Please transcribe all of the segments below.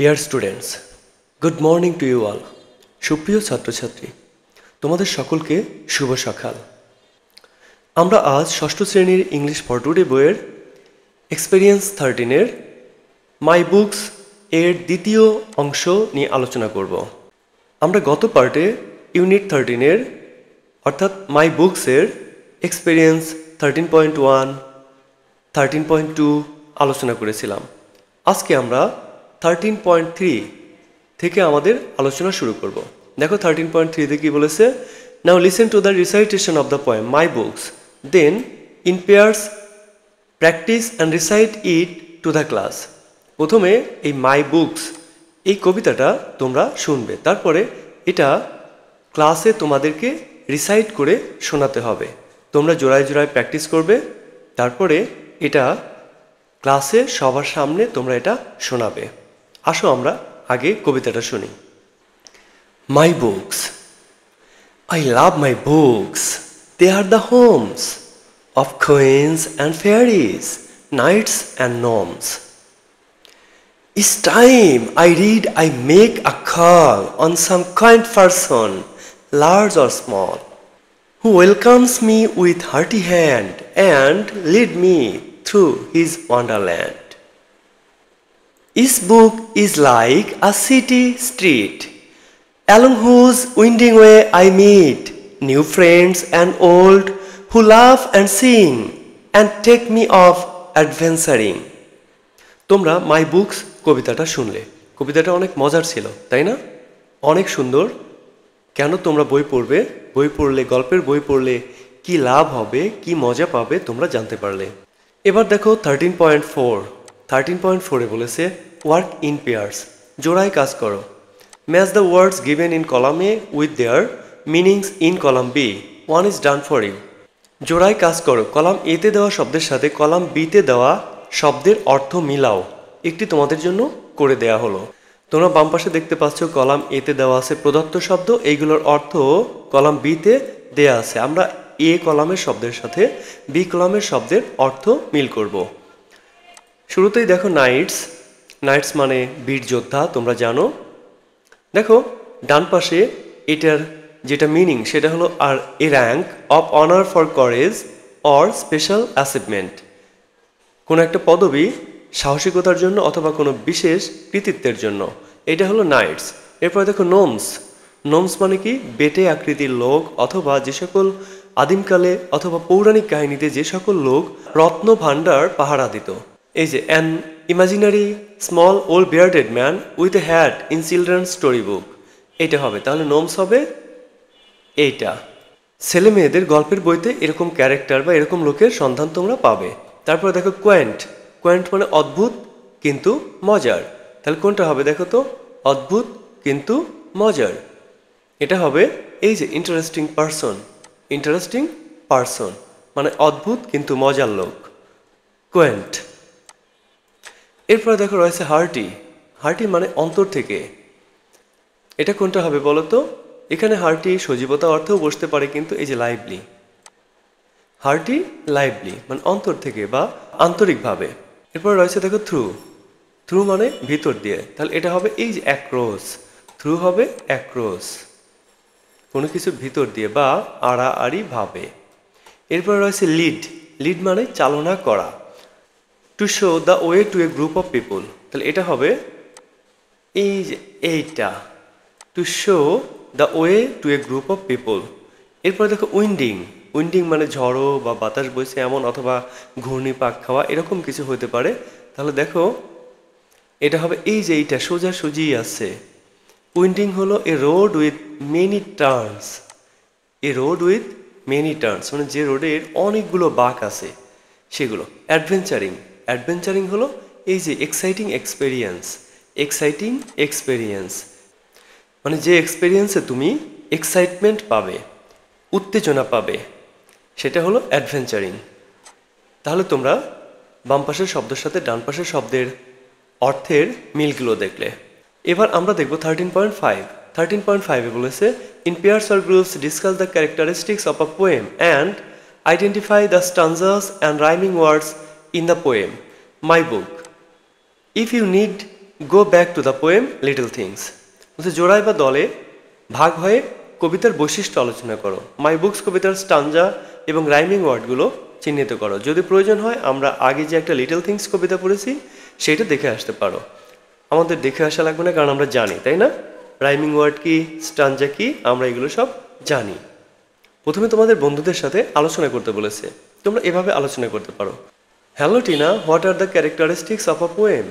Deer students, good morning to you all. সুপ্রিয় ছাত্রছাত্রী, তোমাদের সকলকে শুভ সকাল। আমরা আজ ষষ্ঠ শ্রেণীর ইংলিশ ফর টুডে বইয়ের এক্সপেরিয়েন্স 13-এর মাই বুকস এর দ্বিতীয় অংশ নিয়ে আলোচনা করব। আমরা গত পার্টে ইউনিট 13-এর অর্থাৎ মাই বুকসের এক্সপেরিয়েন্স 13.1, 13.2 আলোচনা করেছিলাম। আজকে আমরা 13.3 থেকে আমাদের আলোচনা শুরু করব। দেখো 13.3 কি বলেছে। Now listen to the recitation of the poem my books, then in pairs practice and recite it to the class. প্রথমে এই মাই বুকস এই কবিতাটা তোমরা শুনবে, তারপরে এটা ক্লাসে তোমাদেরকে রিসাইট করে শোনাতে হবে। তোমরা জোড়ায় জোড়ায় প্র্যাকটিস করবে, তারপরে এটা ক্লাসে সবার সামনে তোমরা এটা শোনাবে। আসো আমরা আগে কবিতাটা শুনি। মাই books, I love my books. They are the homes of queens and fairies, knights and gnomes. Each time I read, I make a call on some kind person, large or small, who welcomes me with hearty hand and lead me through his wonderland. Each book is like a city street, along whose winding way I meet new friends and old who laugh and sing and take me off adventuring. তোমরা মাই books কবিতাটা শুনলে, কবিতাটা অনেক মজার ছিল, তাই না? অনেক সুন্দর। কেন তোমরা বই পড়বে? বই পড়লে, গল্পের বই পড়লে কি লাভ হবে, কি মজা পাবে তোমরা জানতে পারলে। এবার দেখো 13.4 বলেছে ওয়ার্ক ইন পেয়ার্স, জোড়ায় কাজ করো। Match the words given in column A with their meanings in column B, one is done for you. জোড়ায় কাজ করো, কলাম এতে দেওয়া শব্দের সাথে কলাম বিতে দেওয়া শব্দের অর্থ মিলাও। একটি তোমাদের জন্য করে দেয়া হলো। তোমরা বাম পাশে দেখতে পাচ্ছ কলাম এতে দেওয়া আছে প্রদত্ত শব্দ, এইগুলোর অর্থ কলাম বিতে দেয়া আছে। আমরা এ কলামের শব্দের সাথে বি কলামের শব্দের অর্থ মিল করব। শুরুতেই দেখো নাইটস, নাইটস মানে বীর যোদ্ধা, তোমরা জানো। দেখো ডান পাশে এটার যেটা মিনিং সেটা হলো আর a rank of honour for courage or special achievement, কোনো একটা পদবি সাহসিকতার জন্য অথবা কোনো বিশেষ কৃতিত্বের জন্য, এটা হলো নাইটস। এরপর দেখো নোমস, নোমস মানে কি বেটে আকৃতির লোক অথবা যে সকল আদিমকালে অথবা পৌরাণিক কাহিনীতে যে সকল লোক রত্ন ভাণ্ডার পাহারা দিত। এই যে an imaginary small old bearded man with a hat in children story book, এইটা হবে। তাহলে নোমস হবে এইটা। ছেলে মেয়েদের গল্পের বইতে এরকম ক্যারেক্টার বা এরকম লোকের সন্ধান তোমরা পাবে। তারপরে দেখো কোয়েন্ট, কোয়েন্ট মানে অদ্ভুত কিন্তু মজার। তাহলে কোনটা হবে দেখো তো? অদ্ভুত কিন্তু মজার, এটা হবে এই যে ইন্টারেস্টিং পারসন, ইন্টারেস্টিং পারসন মানে অদ্ভুত কিন্তু মজার লোক, কোয়েন্ট। এরপরে দেখো রয়েছে হার্টি, হার্টি মানে অন্তর থেকে, এটা কোনটা হবে বলো তো? এখানে হার্টি সজীবতা অর্থেও বসতে পারে, কিন্তু এই যে লাইভলি, হার্টি লাইভলি মানে অন্তর থেকে বা আন্তরিকভাবে। এরপর রয়েছে দেখো থ্রু, থ্রু মানে ভিতর দিয়ে, তাহলে এটা হবে এই যে অ্যাক্রস, থ্রু হবে অ্যাক্রস, কোনো কিছু ভিতর দিয়ে বা আড়াআড়ি ভাবে। এরপর রয়েছে লিড, লিড মানে চালনা করা। To show the way to A group of people, তাহলে এটা হবে এই যে এইটা, to show the way to A group of people. এরপর দেখো উইন্ডিং, উইন্ডিং মানে ঝড়ো বা বাতাস বইছে এমন অথবা ঘূর্ণি পাক খাওয়া এরকম কিছু হতে পারে। তাহলে দেখো এটা হবে এই যে এইটা সোজাসুজি আছে। উইন্ডিং হলো a road with many turns, a road with many turns মানে যে রোডের অনেকগুলো বাঁক আছে সেগুলো। অ্যাডভেঞ্চারিং, অ্যাডভেঞ্চারিং হলো এই যে এক্সাইটিং এক্সপেরিয়েন্স, এক্সাইটিং এক্সপেরিয়েন্স মানে যে এক্সপেরিয়েন্সে তুমি এক্সাইটমেন্ট পাবে, উত্তেজনা পাবে, সেটা হলো অ্যাডভেঞ্চারিং। তাহলে তোমরা বাম পাশের শব্দের সাথে ডান পাশের শব্দের অর্থের মিলগুলো দেখলে। এবার আমরা দেখব 13.5। 13.5 বলেছে in pairs or groups discuss the characteristics of a poem and identify the stanzas and rhyming words in the poem my book. If you need go back to the poem little things. বলছে জোড়ায় বা দলে ভাগ হয়ে কবিতার বৈশিষ্ট্য আলোচনা করো। মাই বুকস কবিতার স্টানজা এবং রাইমিং ওয়ার্ডগুলো চিহ্নিত করো। যদি প্রয়োজন হয় আমরা আগে যে একটা লিটল থিংস কবিতা পড়েছি সেইটা দেখে আসতে পারো। আমাদের দেখে আসা লাগবে না, কারণ আমরা জানি, তাই না? রাইমিং ওয়ার্ড কি, স্টানজা কি, আমরা এগুলো সব জানি। প্রথমে তোমাদের বন্ধুদের সাথে আলোচনা করতে বলেছে, তোমরা এভাবে আলোচনা করতে পারো। Hello Tina, what are the characteristics of a poem?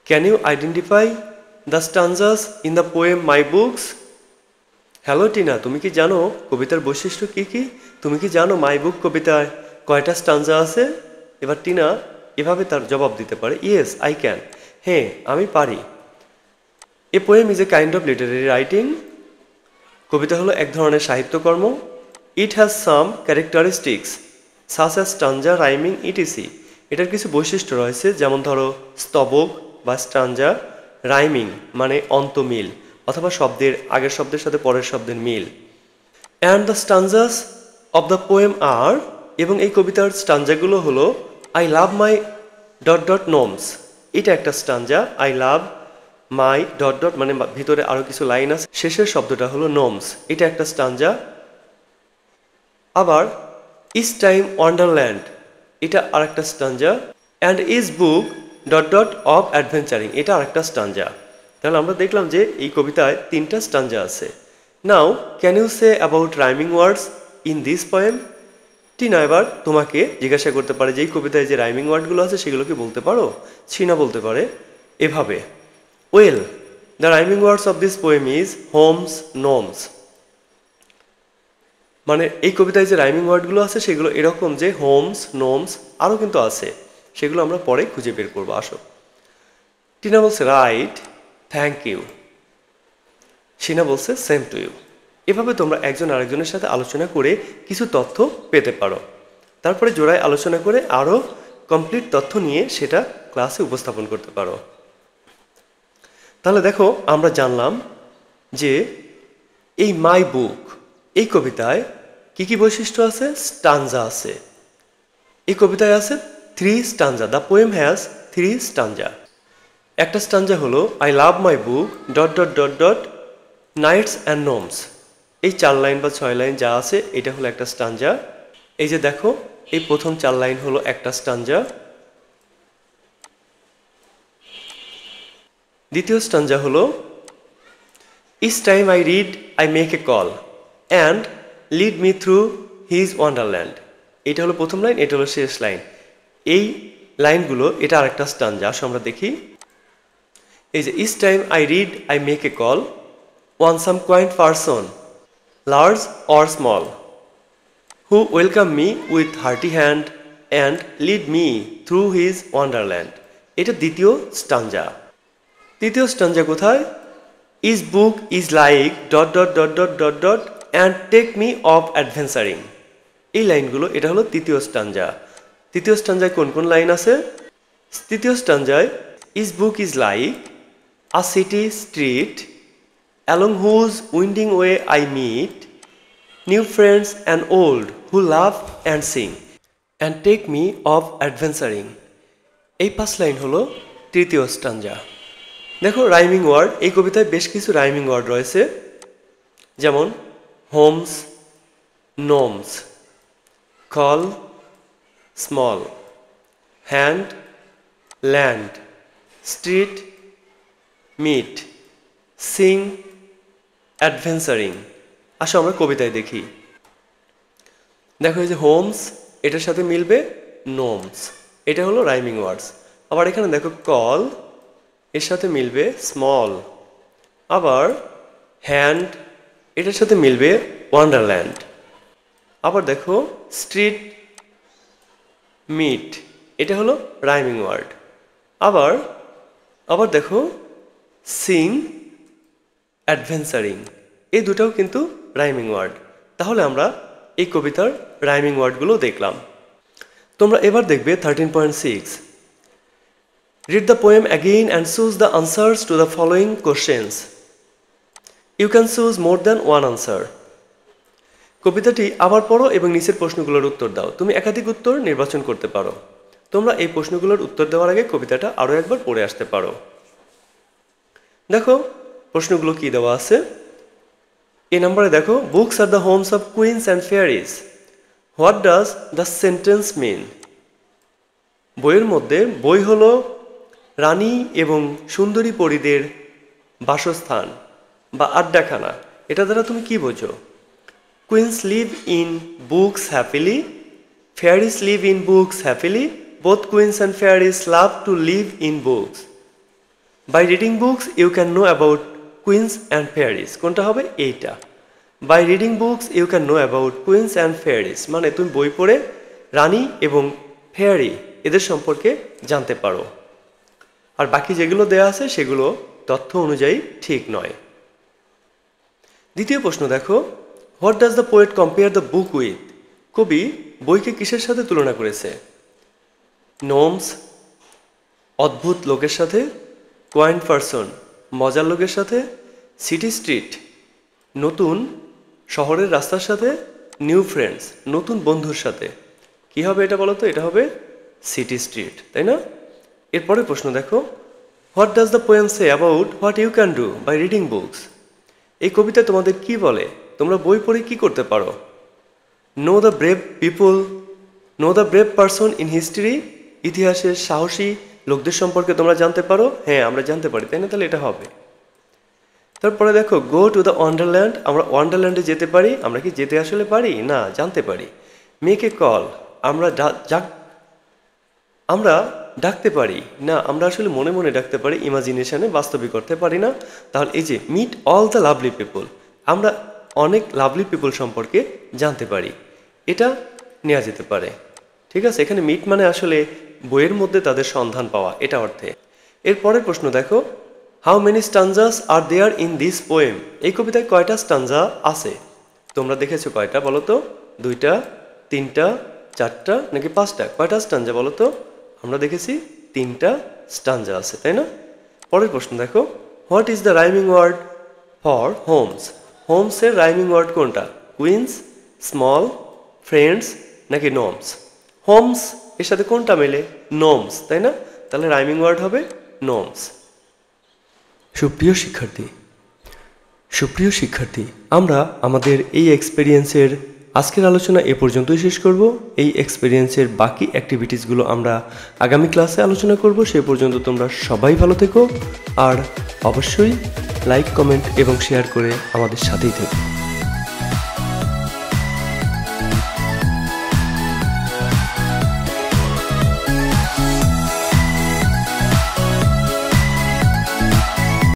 Can you identify the stanzas in the poem my books? Hello Tina, তুমি কি জানো কবিতার বৈশিষ্ট্য কি কি? তুমি কি জানো মাই বুক কবিতায় কয়টা স্টানজা আছে? এবার টিনা এভাবে তার জবাব দিতে পারে, ইয়েস আই ক্যান। হ্যাঁ, আমি পারি। A poem is a kind of literary writing. কবিতা হলো এক ধরনের সাহিত্যকর্ম। It has some characteristics such as stanza, rhyming, etc. এটার কিছু বৈশিষ্ট্য রয়েছে, যেমন ধরো স্তবক বা স্টানজা, রাইমিং মানে অন্তমিল অথবা শব্দের আগের শব্দের সাথে পরের শব্দের মিল। And the stanzas of the poem are, এবং এই কবিতার স্টানজাগুলো হলো I love my dot dot gnomes. এটা একটা স্টানজা। I love my dot dot মানে ভিতরে আরো কিছু লাইন আছে, শেষের শব্দটা হলো নোমস, এটা একটা স্টানজা। আবার ইস টাইম ওয়ান্ডারল্যান্ড, এটা আরেকটা স্টানজা। And is book dot dot of adventuring, এটা আরেকটা স্টানজা। তাহলে আমরা দেখলাম যে এই কবিতায় তিনটা স্টানজা আছে। Now can you say about rhyming words in this poem? Tina এবার তোমাকে জিজ্ঞাসা করতে পারে যে এই কবিতায় যে রাইমিং ওয়ার্ডগুলো আছে সেগুলো কি বলতে পারো? ছিনা বলতে পারে এভাবে, well the rhyming words of this poem is homes, gnomes. মানে এই কবিতায় যে রাইমিং ওয়ার্ডগুলো আছে সেগুলো এরকম যে হোমস, নোমস, আরও কিন্তু আছে, সেগুলো আমরা পরে খুঁজে বের করবো, আসো। টিনা বলছে রাইট, থ্যাংক ইউ। সিনা বলছে সেম টু ইউ। এভাবে তোমরা একজন আরেকজনের সাথে আলোচনা করে কিছু তথ্য পেতে পারো। তারপরে জোড়ায় আলোচনা করে আরও কমপ্লিট তথ্য নিয়ে সেটা ক্লাসে উপস্থাপন করতে পারো। তাহলে দেখো আমরা জানলাম যে এই মাই বুক এই কবিতায় কি কি বৈশিষ্ট্য আছে? স্টানজা আছে। এই কবিতায় আছে 3 stanza. The poem has 3 stanza. একটা স্টানজা হলো I love my book dot dot dot dot knights and gnomes. এই 4 লাইন বা 6 লাইন যা আছে এটা হলো একটা স্টানজা। এই যে দেখো এই প্রথম 4 লাইন হলো একটা স্টানজা। দ্বিতীয় স্টানজা হলো each time I read I make a call and lead me through his wonderland. এটা হলো প্রথম লাইন, এটা হলো শেষ লাইন। এই লাইনগুলো এটা আরেকটা স্টানজা। আসো আমরা দেখি। এই যে each time I read I make a call on some quaint person, large or small, who welcome me with hearty hand and lead me through his wonderland. এটা দ্বিতীয় স্টানজা। তৃতীয় স্টানজা কোথায়? His book is like dot dot dot dot dot dot and take me off adventuring. এই লাইনগুলো এটা হলো তৃতীয় stanza. তৃতীয় স্টানজায় কোন কোন লাইন আছে? তৃতীয় স্টানজায় His book is like a city street along whose winding way I meet new friends and old who laugh and sing and take me off adventuring. এই 5 লাইন হলো তৃতীয় স্টানজা। দেখো রাইমিং ওয়ার্ড, এই কবিতায় বেশ কিছু রাইমিং ওয়ার্ড রয়েছে, যেমন homes, gnomes, call, small, hand, land, street, meet, sing, adventuring. আসো আমরা কবিতায় দেখি। দেখো এই যে হোমস এটার সাথে মিলবে নোমস, এটা হলো রাইমিং ওয়ার্ডস। আবার এখানে দেখো কল এর সাথে মিলবে স্মল। আবার হ্যান্ড এটার সাথে মিলবে ওয়ান্ডারল্যান্ড। আবার দেখো স্ট্রিট, মিট, এটা হলো রাইমিং ওয়ার্ড। আবার দেখো সিং, অ্যাডভেঞ্চারিং, এই দুটাও কিন্তু রাইমিং ওয়ার্ড। তাহলে আমরা এই কবিতার রাইমিং ওয়ার্ডগুলো দেখলাম। তোমরা এবার দেখবে 13.6। Read the poem again and choose the answers to the following questions. You can choose more than one answer. কবিতাটি আবার পড়ো এবং নিচের প্রশ্নগুলোর উত্তর দাও। তুমি একাধিক উত্তর নির্বাচন করতে পারো। তোমরা এই প্রশ্নগুলোর উত্তর দেওয়ার আগে কবিতাটা আরও একবার পড়ে আসতে পারো। দেখো প্রশ্নগুলো কি দেওয়া আছে। এ নম্বরে দেখো, books are the homes of queens and fairies, what does the sentence mean? বইয়ের মধ্যে বই হলো রানী এবং সুন্দরী পরীদের বাসস্থান বা আড্ডাখানা, এটা দ্বারা তুমি কি বোঝো? Queens live in books happily, fairies live in books happily, both queens and fairies love to live in books. By reading books you can know about queens and fairies, কোনটা হবে? এইটা। By reading books you can know about queens and fairies, মানে তুমি বই পড়ে রানী এবং fairy এদের সম্পর্কে জানতে পারো। আর বাকি যেগুলো দেয়া আছে সেগুলো তথ্য অনুযায়ী ঠিক নয়। দ্বিতীয় প্রশ্ন দেখো, what does the poet compare the book with? কবি বইকে কিসের সাথে তুলনা করেছে? নোমস, অদ্ভুত লোকের সাথে, কোয়াইন্ট পারসন, মজার লোকের সাথে, সিটি স্ট্রিট, নতুন শহরের রাস্তার সাথে, নিউ ফ্রেন্ডস, নতুন বন্ধুর সাথে। কি হবে এটা বলো তো? এটা হবে সিটি স্ট্রিট, তাই না? এরপরের প্রশ্ন দেখো, what does the poem say about what you can do by reading books? এই কবিতা তোমাদের কি বলে তোমরা বই পড়ে কি করতে পারো? Know the brave people, know the brave person in history, ইতিহাসের সাহসী লোকদের সম্পর্কে তোমরা জানতে পারো। হ্যাঁ, আমরা জানতে পারি, তাই না? তাহলে এটা হবে। তারপরে দেখো, গো টু দ্য ওয়ান্ডারল্যান্ড, আমরা ওয়ান্ডারল্যান্ডে যেতে পারি। আমরা কি যেতে আসলে পারি? না, জানতে পারি। মেক এ কল, আমরা ডাকতে পারি না, আমরা আসলে মনে মনে ডাকতে পারি, ইমাজিনেশনে বাস্তবিক করতে পারি না। তাহলে এই যে meet all the lovely people, আমরা অনেক লাভলি পিপল সম্পর্কে জানতে পারি, এটা নেওয়া যেতে পারে। ঠিক আছে, এখানে মিট মানে আসলে বইয়ের মধ্যে তাদের সন্ধান পাওয়া, এটা অর্থে। এরপরের প্রশ্ন দেখো, how many stanzas are there in this poem? এই কবিতায় কয়টা স্টানজা আছে? তোমরা দেখেছো কয়টা বলো তো? 2টা, 3টা, 4টা নাকি 5টা? কয়টা স্টানজা বলো তো? আমরা দেখেছি 3টা স্টানজা আছে, তাই না? পরের প্রশ্ন দেখো, what is the rhyming word for homes? হোমসের রাইমিং ওয়ার্ড কোনটা? কুইন্স, স্মল, ফ্রেন্ডস নাকি নোমস? হোমস এর সাথে কোনটা মেলে? নোমস, তাই না? তাহলে রাইমিং ওয়ার্ড হবে নোমস। সুপ্রিয় শিক্ষার্থী, আমরা আমাদের এই এক্সপেরিয়েন্সের আজকের আলোচনা এ পর্যন্তই শেষ করব। এই এক্সপেরিয়েন্সের বাকি অ্যাক্টিভিটিসগুলো আমরা আগামী ক্লাসে আলোচনা করব। সে পর্যন্ত তোমরা সবাই ভালো থেকো, আর অবশ্যই লাইক, কমেন্ট এবং শেয়ার করে আমাদের সাথেই থেকো।